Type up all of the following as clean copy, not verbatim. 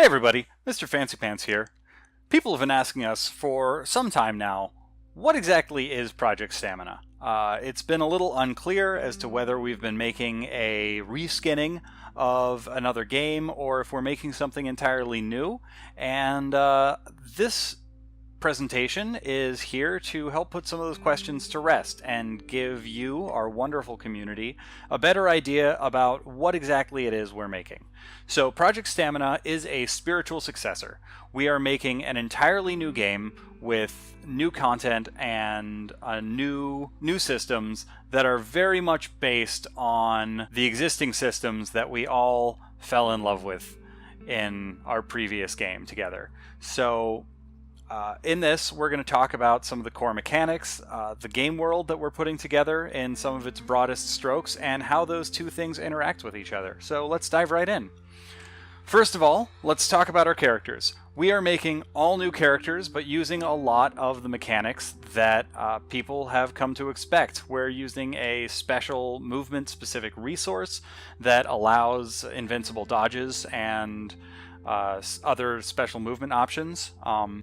Hey everybody, Mr. Fancy Pants here. People have been asking us for some time now, what exactly is Project Stamina? It's been a little unclear as to whether we've been making a reskinning of another game or if we're making something entirely new, and this presentation is here to help put some of those questions to rest and give you, our wonderful community, a better idea about what exactly it is we're making. So Project Stamina is a spiritual successor. We are making an entirely new game with new content and new systems that are very much based on the existing systems that we all fell in love with in our previous game together. So in this, we're going to talk about some of the core mechanics, the game world that we're putting together in some of its broadest strokes, and how those two things interact with each other. So let's dive right in. First of all, let's talk about our characters. We are making all new characters, but using a lot of the mechanics that people have come to expect. We're using a special movement-specific resource that allows invincible dodges and other special movement options.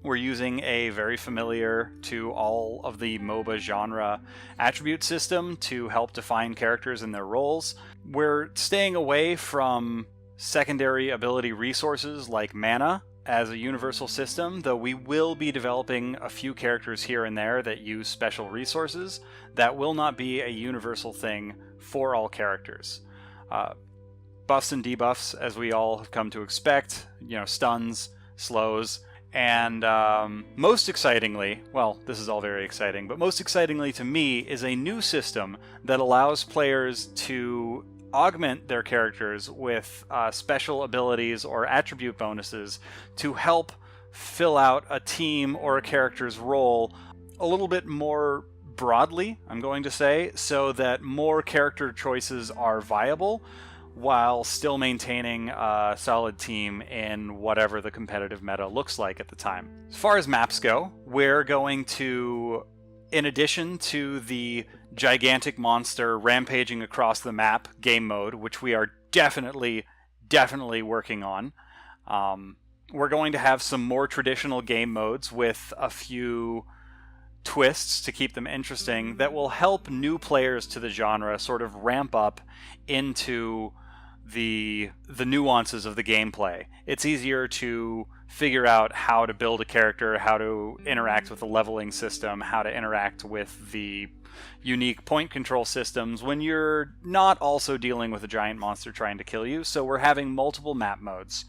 We're using a very familiar to all of the MOBA genre attribute system to help define characters and their roles. We're staying away from secondary ability resources like mana as a universal system, though we will be developing a few characters here and there that use special resources. That will not be a universal thing for all characters. Buffs and debuffs, as we all have come to expect, stuns, slows, and most excitingly, well, this is all very exciting, but most excitingly to me is a new system that allows players to augment their characters with special abilities or attribute bonuses to help fill out a team or a character's role a little bit more broadly, I'm going to say, so that more character choices are viable while still maintaining a solid team in whatever the competitive meta looks like at the time. As far as maps go, we're going to, in addition to the gigantic monster rampaging across the map game mode, which we are definitely working on, we're going to have some more traditional game modes with a few twists to keep them interesting that will help new players to the genre sort of ramp up into the nuances of the gameplay. It's easier to figure out how to build a character, how to interact with the leveling system, how to interact with the unique point control systems when you're not also dealing with a giant monster trying to kill you. So we're having multiple map modes.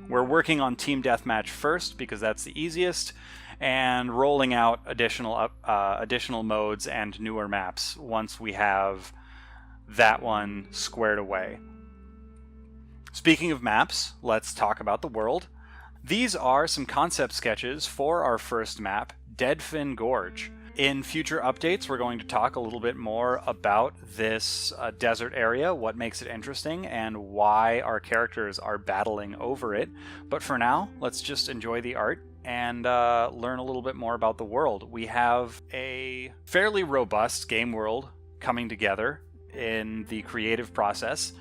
We're working on Team Deathmatch first because that's the easiest, and rolling out additional modes and newer maps once we have that one squared away. Speaking of maps, let's talk about the world. These are some concept sketches for our first map, Deadfin Gorge. In future updates, we're going to talk a little bit more about this desert area, what makes it interesting, and why our characters are battling over it. But for now, let's just enjoy the art and learn a little bit more about the world. We have a fairly robust game world coming together in the creative process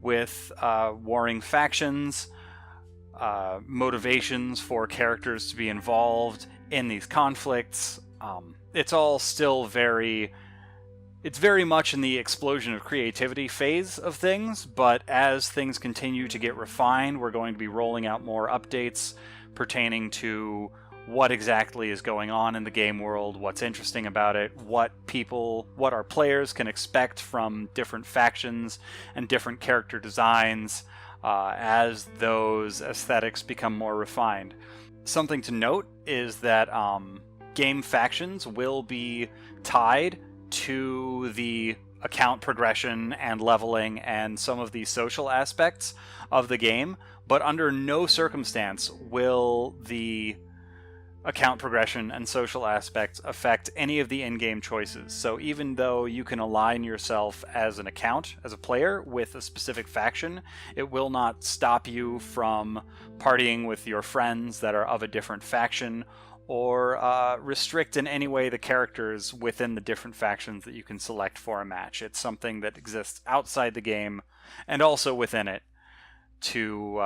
with warring factions, motivations for characters to be involved in these conflicts. It's all still very much in the explosion of creativity phase of things, but as things continue to get refined, we're going to be rolling out more updates pertaining to what exactly is going on in the game world, what's interesting about it, what our players can expect from different factions and different character designs as those aesthetics become more refined. Something to note is that game factions will be tied to the account progression and leveling and some of the social aspects of the game, but under no circumstance will the account progression and social aspects affect any of the in-game choices. So even though you can align yourself as an account, as a player, with a specific faction, it will not stop you from partying with your friends that are of a different faction, or restrict in any way the characters within the different factions that you can select for a match. It's something that exists outside the game and also within it to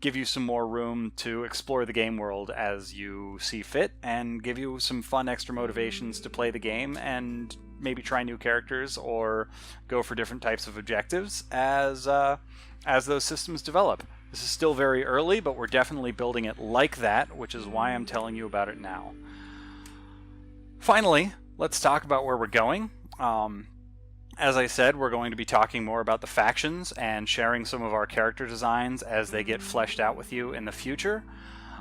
give you some more room to explore the game world as you see fit, and give you some fun extra motivations to play the game and maybe try new characters or go for different types of objectives as those systems develop. This is still very early, but we're definitely building it like that, which is why I'm telling you about it now. Finally, let's talk about where we're going. As I said, we're going to be talking more about the factions and sharing some of our character designs as they get fleshed out with you in the future,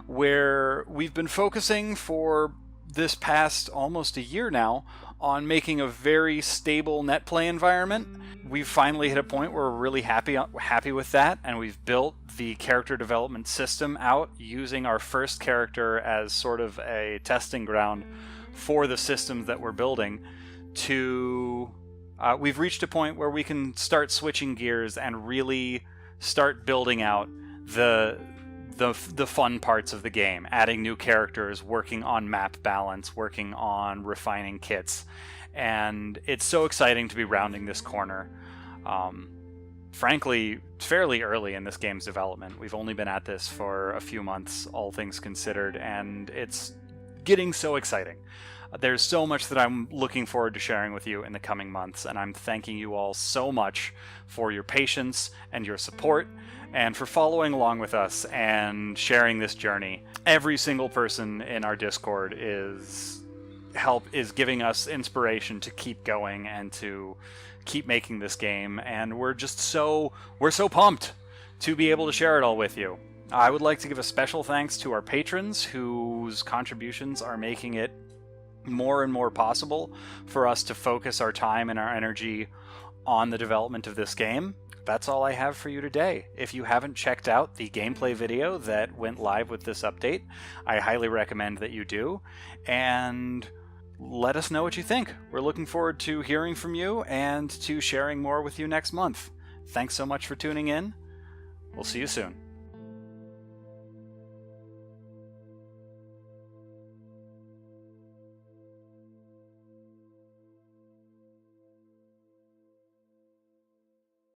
where we've been focusing for this past almost a year now on making a very stable net play environment. We've finally hit a point where we're really happy with that, and we've built the character development system out using our first character as sort of a testing ground for the systems that we're building. We've reached a point where we can start switching gears and really start building out the fun parts of the game, adding new characters, working on map balance, working on refining kits, and it's so exciting to be rounding this corner. Frankly, fairly early in this game's development. We've only been at this for a few months, all things considered, and it's getting so exciting. There's so much that I'm looking forward to sharing with you in the coming months, and I'm thanking you all so much for your patience and your support, and for following along with us and sharing this journey. Every single person in our Discord is giving us inspiration to keep going and to keep making this game, and we're so pumped to be able to share it all with you. I would like to give a special thanks to our patrons, whose contributions are making it more and more possible for us to focus our time and our energy on the development of this game. That's all I have for you today. If you haven't checked out the gameplay video that went live with this update, I highly recommend that you do, and let us know what you think. We're looking forward to hearing from you and to sharing more with you next month. Thanks so much for tuning in. We'll see you soon.